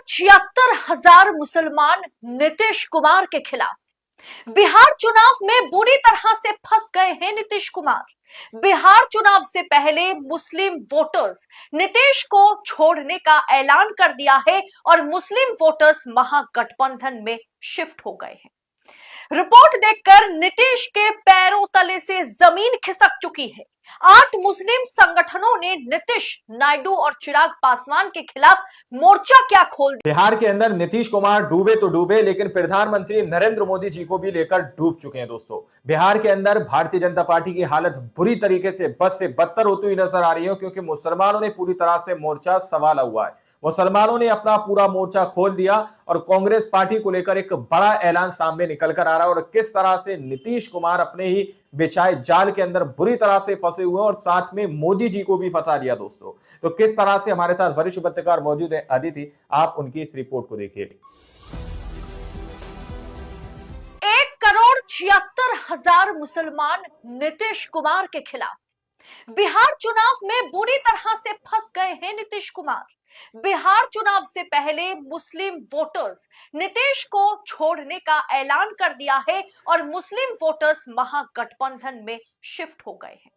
76,000 मुसलमान नीतीश कुमार के खिलाफ। बिहार चुनाव में बुरी तरह से फंस गए हैं नीतीश कुमार। बिहार चुनाव से पहले मुस्लिम वोटर्स नीतीश को छोड़ने का ऐलान कर दिया है और मुस्लिम वोटर्स महागठबंधन में शिफ्ट हो गए हैं। रिपोर्ट देखकर नीतीश के पैरों तले से जमीन खिसक चुकी है। 8 मुस्लिम संगठनों ने नीतीश, नायडू और चिराग पासवान के खिलाफ मोर्चा क्या खोल दिया। बिहार के अंदर नीतीश कुमार डूबे तो डूबे, लेकिन प्रधानमंत्री नरेंद्र मोदी जी को भी लेकर डूब चुके हैं। दोस्तों, बिहार के अंदर भारतीय जनता पार्टी की हालत बुरी तरीके से बद से बदतर होती हुई नजर आ रही है, क्योंकि मुसलमानों ने पूरी तरह से मोर्चा संभाला हुआ है। मुसलमानों ने अपना पूरा मोर्चा खोल दिया और कांग्रेस पार्टी को लेकर एक बड़ा ऐलान सामने निकल कर आ रहा है। और किस तरह से नीतीश कुमार अपने ही बिछाए जाल के अंदर बुरी तरह से फंसे हुए हैं और साथ में मोदी जी को भी फंसा दिया। दोस्तों, तो किस तरह से हमारे साथ वरिष्ठ पत्रकार मौजूद है अदिति, आप उनकी इस रिपोर्ट को देखिए। 1,76,000 मुसलमान नीतीश कुमार के खिलाफ। बिहार चुनाव में बुरी तरह से फंस गए हैं नीतीश कुमार। बिहार चुनाव से पहले मुस्लिम वोटर्स नीतीश को छोड़ने का ऐलान कर दिया है और मुस्लिम वोटर्स महागठबंधन में शिफ्ट हो गए हैं।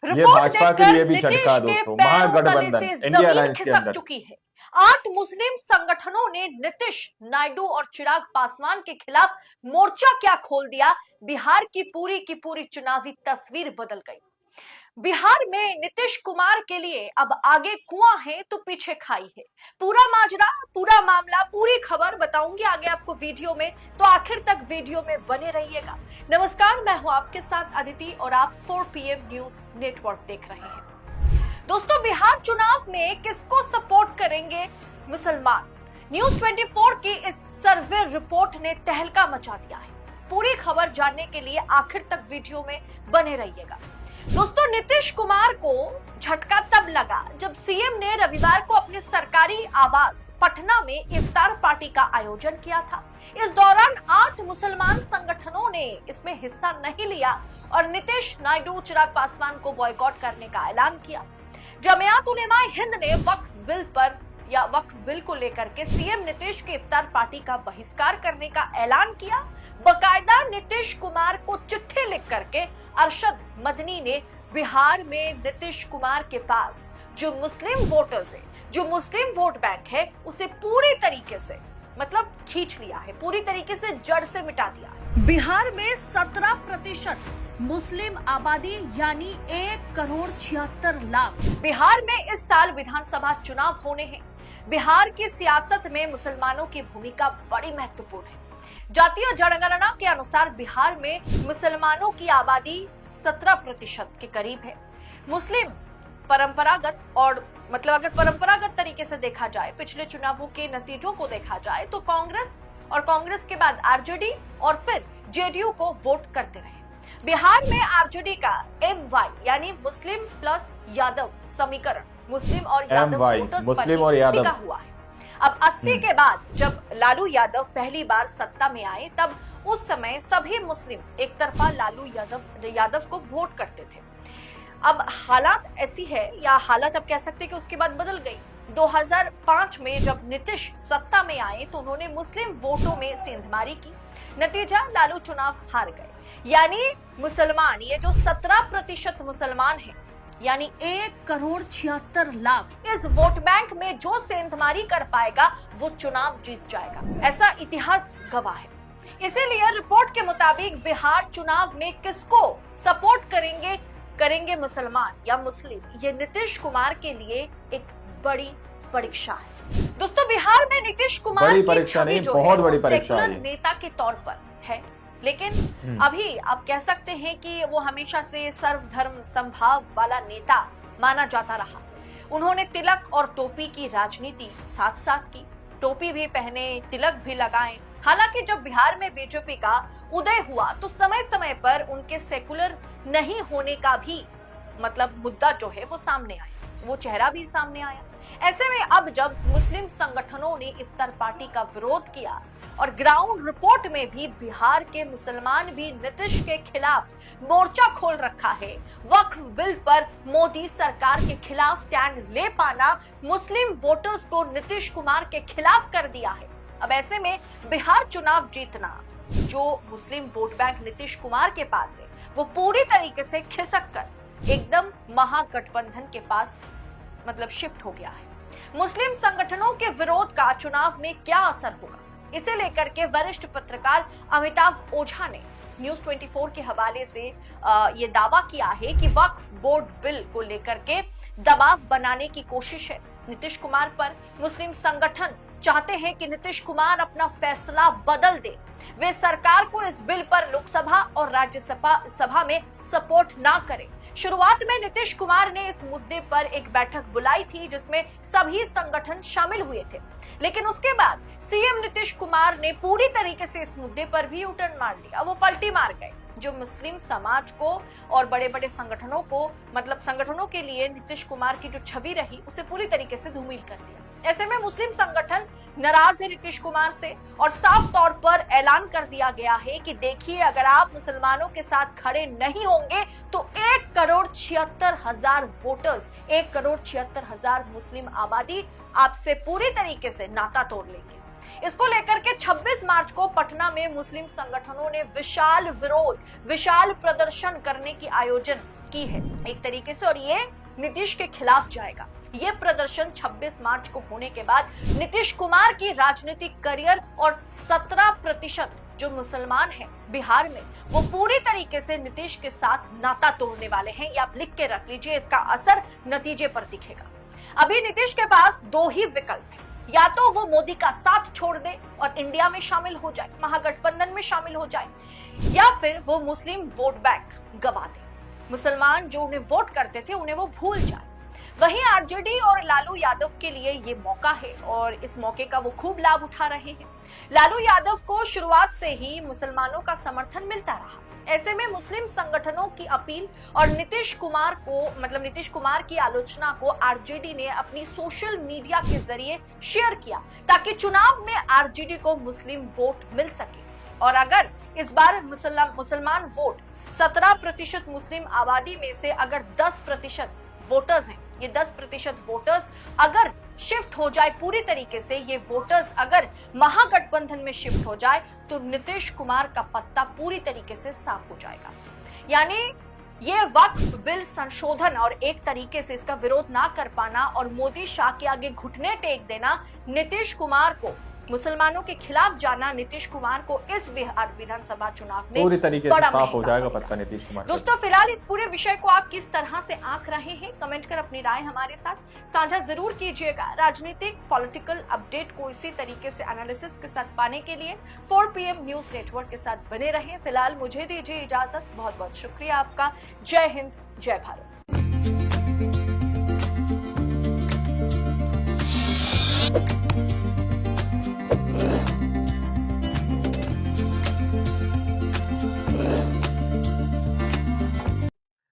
रिपोर्ट देखकर नीतीश के पैरों तले से जमीन खिसक चुकी है। 8 मुस्लिम संगठनों ने नीतीश, नायडू और चिराग पासवान के खिलाफ मोर्चा क्या खोल दिया। बिहार की पूरी चुनावी तस्वीर बदल गई। बिहार में नीतीश कुमार के लिए अब आगे कुआं है तो पीछे खाई है। पूरा माजरा, पूरा मामला, पूरी खबर बताऊंगी आगे आपको वीडियो में, तो आखिर तक वीडियो में बने रहिएगा। नमस्कार, मैं हूं आपके साथ अदिति और आप 4 PM न्यूज नेटवर्क देख रहे हैं। दोस्तों, बिहार चुनाव में किसको सपोर्ट करेंगे मुसलमान? न्यूज 24 की इस सर्वे रिपोर्ट ने तहलका मचा दिया है। पूरी खबर जानने के लिए आखिर तक वीडियो में बने रहिएगा। दोस्तों, नीतीश कुमार को झटका तब लगा जब सीएम ने रविवार को अपने सरकारी आवास पटना में इफ्तार पार्टी का आयोजन किया था। इस दौरान 8 मुसलमान संगठनों ने इसमें हिस्सा नहीं लिया और नीतीश, नायडू, चिराग पासवान को बॉयकॉट करने का ऐलान किया। जमियात उलेमा हिंद ने वक्फ बिल को लेकर के सीएम नीतीश के इफ्तार पार्टी का बहिष्कार करने का ऐलान किया। बकायदा नीतीश कुमार को चिट्ठी लिख करके अरशद मदनी ने बिहार में नीतीश कुमार के पास जो मुस्लिम वोटर्स है, जो मुस्लिम वोट बैंक है, उसे पूरी तरीके से खींच लिया है, पूरी तरीके से जड़ से मिटा दिया है। बिहार में 17% मुस्लिम आबादी यानी 1,76,00,000। बिहार में इस साल विधानसभा चुनाव होने हैं। बिहार की सियासत में मुसलमानों की भूमिका बड़ी महत्वपूर्ण है। जातीय जनगणना के अनुसार बिहार में मुसलमानों की आबादी 17% के करीब है। मुस्लिम परंपरागत और अगर परंपरागत तरीके से देखा जाए, पिछले चुनावों के नतीजों को देखा जाए तो कांग्रेस और कांग्रेस के बाद आरजेडी और फिर जेडीयू को वोट करते रहे। बिहार में आरजेडी का MY यानी मुस्लिम प्लस यादव समीकरण, मुस्लिम और यादव वोटर्स पर टिका हुआ है। अब 80 के बाद जब लालू यादव पहली बार सत्ता में आए, तब उस समय सभी मुस्लिम एक तरफा लालू यादव को वोट करते थे। अब हालात ऐसी है, या हालत अब कह सकते हैं कि उसके बाद बदल गई। 2005 में जब नीतीश सत्ता में आए तो उन्होंने मुस्लिम वोटों में सेंधमारी की। नतीजा, लालू चुनाव हार गए। यानी मुसलमान, ये जो 17% मुसलमान है, यानी 1,76,00,000, इस वोट बैंक में जो सेंधमारी कर पाएगा वो चुनाव जीत जाएगा। ऐसा इतिहास गवाह है। इसीलिए रिपोर्ट के मुताबिक बिहार चुनाव में किसको सपोर्ट करेंगे मुसलमान या मुस्लिम, ये नीतीश कुमार के लिए एक बड़ी परीक्षा है। दोस्तों, बिहार में नीतीश कुमार की छवि जो है वो सेकुलर नेता के तौर पर है, लेकिन अभी आप कह सकते हैं कि वो हमेशा से सर्वधर्म समभाव वाला नेता माना जाता रहा। उन्होंने तिलक और टोपी की राजनीति साथ साथ की, टोपी भी पहने, तिलक भी लगाए। हालांकि जब बिहार में बीजेपी का उदय हुआ तो समय समय पर उनके सेकुलर नहीं होने का भी मुद्दा जो है वो सामने आया, वो चेहरा भी सामने आया। ऐसे में अब जब मुस्लिम संगठनों ने इफ्तार पार्टी का विरोध किया और ग्राउंड रिपोर्ट में भी बिहार के मुसलमान भी नीतीश के खिलाफ मोर्चा खोल रखा है, वक्फ बिल पर मोदी सरकार के खिलाफ स्टैंड ले पाना मुस्लिम वोटर्स को नीतीश कुमार के खिलाफ कर दिया है। अब ऐसे में बिहार चुनाव जीतना जो मुस्लिम वोट बैंक नीतीश कुमार के पास है, वो पूरी तरीके से खिसक कर एकदम महागठबंधन के पास मतलब शिफ्ट हो गया है। मुस्लिम संगठनों के विरोध का चुनाव में क्या असर होगा, इसे लेकर के वरिष्ठ पत्रकार अमिताभ ओझा ने न्यूज 24 के हवाले से ये दावा किया है कि वक्फ बोर्ड बिल को लेकर के दबाव बनाने की कोशिश है नीतीश कुमार पर। मुस्लिम संगठन चाहते हैं कि नीतीश कुमार अपना फैसला बदल दे, वे सरकार को इस बिल पर लोकसभा और राज्यसभा में सपोर्ट ना करें। शुरुआत में नीतीश कुमार ने इस मुद्दे पर एक बैठक बुलाई थी जिसमें सभी संगठन शामिल हुए थे, लेकिन उसके बाद सीएम नीतीश कुमार ने पूरी तरीके से इस मुद्दे पर भी यूटर्न मार लिया। वो पलटी मार गए, जो मुस्लिम समाज को और बड़े बड़े संगठनों को मतलब संगठनों के लिए नीतीश कुमार की जो छवि रही उसे पूरी तरीके से धूमिल कर दिया। ऐसे में मुस्लिम संगठन नाराज है नीतीश कुमार से और साफ तौर पर ऐलान कर दिया गया है कि देखिए, अगर आप मुसलमानों के साथ खड़े नहीं होंगे तो 1,76,000 वोटर्स, 1,76,000 मुस्लिम आबादी आपसे पूरी तरीके से नाता तोड़ लेंगे। इसको लेकर के 26 मार्च को पटना में मुस्लिम संगठनों ने विशाल विरोध, विशाल प्रदर्शन करने की आयोजन की है एक तरीके से, और ये नीतीश के खिलाफ जाएगा। ये प्रदर्शन 26 मार्च को होने के बाद नीतीश कुमार की राजनीतिक करियर और 17% जो मुसलमान हैं बिहार में, वो पूरी तरीके से नीतीश के साथ नाता तोड़ने वाले हैं। ये आप लिख के रख लीजिए, इसका असर नतीजे पर दिखेगा। अभी नीतीश के पास दो ही विकल्प है, या तो वो मोदी का साथ छोड़ दे और इंडिया में शामिल हो जाए, महागठबंधन में शामिल हो जाए, या फिर वो मुस्लिम वोट बैंक गवा दे, मुसलमान जो उन्हें वोट करते थे उन्हें वो भूल जाए। वहीं आरजेडी और लालू यादव के लिए ये मौका है और इस मौके का वो खूब लाभ उठा रहे हैं। लालू यादव को शुरुआत से ही मुसलमानों का समर्थन मिलता रहा। ऐसे में मुस्लिम संगठनों की अपील और नीतीश कुमार की आलोचना को आरजेडी ने अपनी सोशल मीडिया के जरिए शेयर किया ताकि चुनाव में आरजेडी को मुस्लिम वोट मिल सके। और अगर इस बार मुसलमान वोट 17% मुस्लिम आबादी में से अगर 10% वोटर्स हैं, ये 10% वोटर्स अगर शिफ्ट हो जाए पूरी तरीके से, ये वोटर्स अगर महागठबंधन में शिफ्ट हो जाए तो नीतीश कुमार का पत्ता पूरी तरीके से साफ हो जाएगा। यानी ये वक्फ बिल संशोधन और एक तरीके से इसका विरोध ना कर पाना और मोदी शाह के आगे घुटने टेक देना नीतीश कुमार को, मुसलमानों के खिलाफ जाना नीतीश कुमार को इस बिहार विधानसभा चुनाव में पूरी तरीके से साफ हो जाएगा पत्ता नीतीश कुमार। दोस्तों, फिलहाल इस पूरे विषय को आप किस तरह से आंक रहे हैं, कमेंट कर अपनी राय हमारे साथ साझा जरूर कीजिएगा। राजनीतिक पॉलिटिकल अपडेट को इसी तरीके से एनालिसिस के साथ पाने के लिए 4 PM न्यूज नेटवर्क के साथ बने रहें। फिलहाल मुझे दीजिए इजाजत, बहुत बहुत शुक्रिया आपका। जय हिंद, जय भारत।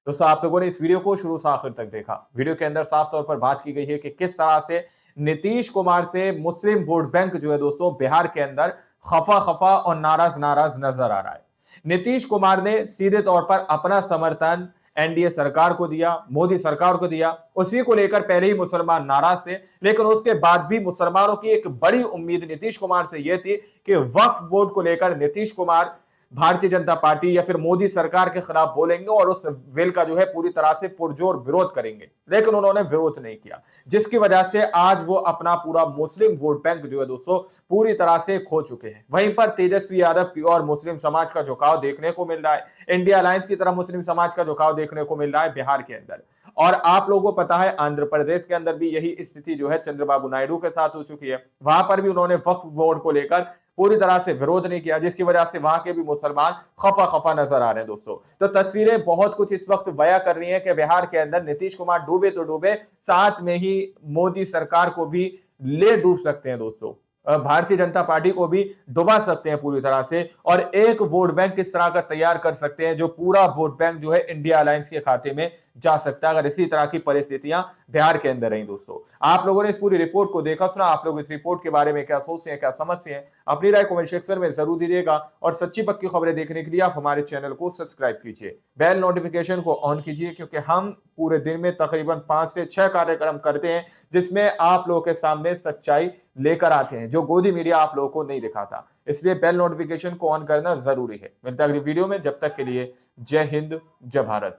दोस्तों, आप लोगों ने इस वीडियो को शुरू से आखिर तक देखा। वीडियो के अंदर साफ तौर पर बात की गई है कि किस तरह से नीतीश कुमार से मुस्लिम वोट बैंक जो है दोस्तों बिहार के अंदर खफा और नाराज नजर आ रहा है। नीतीश कुमार ने सीधे तौर पर अपना समर्थन एनडीए सरकार को दिया, मोदी सरकार को दिया। उसी को लेकर पहले ही मुसलमान नाराज थे, लेकिन उसके बाद भी मुसलमानों की एक बड़ी उम्मीद नीतीश कुमार से यह थी कि वक्फ बोर्ड को लेकर नीतीश कुमार भारतीय जनता पार्टी या फिर मोदी सरकार के खिलाफ बोलेंगे और उस बिल का जो है पूरी तरह से पुरजोर विरोध करेंगे, लेकिन उन्होंने विरोध नहीं किया, जिसकी वजह से आज वो अपना पूरा मुस्लिम वोट बैंक जो है दोस्तों पूरी तरह से खो चुके हैं। वहीं पर तेजस्वी यादव की और मुस्लिम समाज का झुकाव देखने को मिल रहा है, इंडिया अलायंस की तरफ मुस्लिम समाज का झुकाव देखने को मिल रहा है बिहार के अंदर। और आप लोगों को पता है आंध्र प्रदेश के अंदर भी यही स्थिति जो है चंद्रबाबू नायडू के साथ हो चुकी है। वहां पर भी उन्होंने वक्फ बोर्ड को लेकर पूरी तरह से विरोध नहीं किया, जिसकी वजह से वहां के भी मुसलमान खफा नजर आ रहे हैं दोस्तों। तो तस्वीरें बहुत कुछ इस वक्त बयां कर रही हैं कि बिहार के अंदर नीतीश कुमार डूबे तो डूबे, साथ में ही मोदी सरकार को भी ले डूब सकते हैं दोस्तों। भारतीय जनता पार्टी को भी डुबा सकते हैं पूरी तरह से, और एक वोट बैंक किस तरह का तैयार कर सकते हैं जो पूरा वोट बैंक जो है इंडिया अलायंस के खाते में जा सकता है, अगर इसी तरह की परिस्थितियां बिहार के अंदर रही। दोस्तों, आप लोगों ने इस पूरी रिपोर्ट को देखा सुना, आप लोग इस रिपोर्ट के बारे में क्या सोचते हैं, क्या समझते हैं, अपनी राय कमेंट सेक्शन में जरूर दीजिएगा। और सच्ची पक्की खबरें देखने के लिए आप हमारे चैनल को सब्सक्राइब कीजिए, बेल नोटिफिकेशन को ऑन कीजिए, क्योंकि हम पूरे दिन में तकरीबन 5 से 6 कार्यक्रम करते हैं जिसमें आप लोगों के सामने सच्चाई लेकर आते हैं, जो गोदी मीडिया आप लोगों को नहीं दिखाता। इसलिए बेल नोटिफिकेशन को ऑन करना जरूरी है। मिलता है अगली वीडियो में, जब तक के लिए जय हिंद, जय भारत।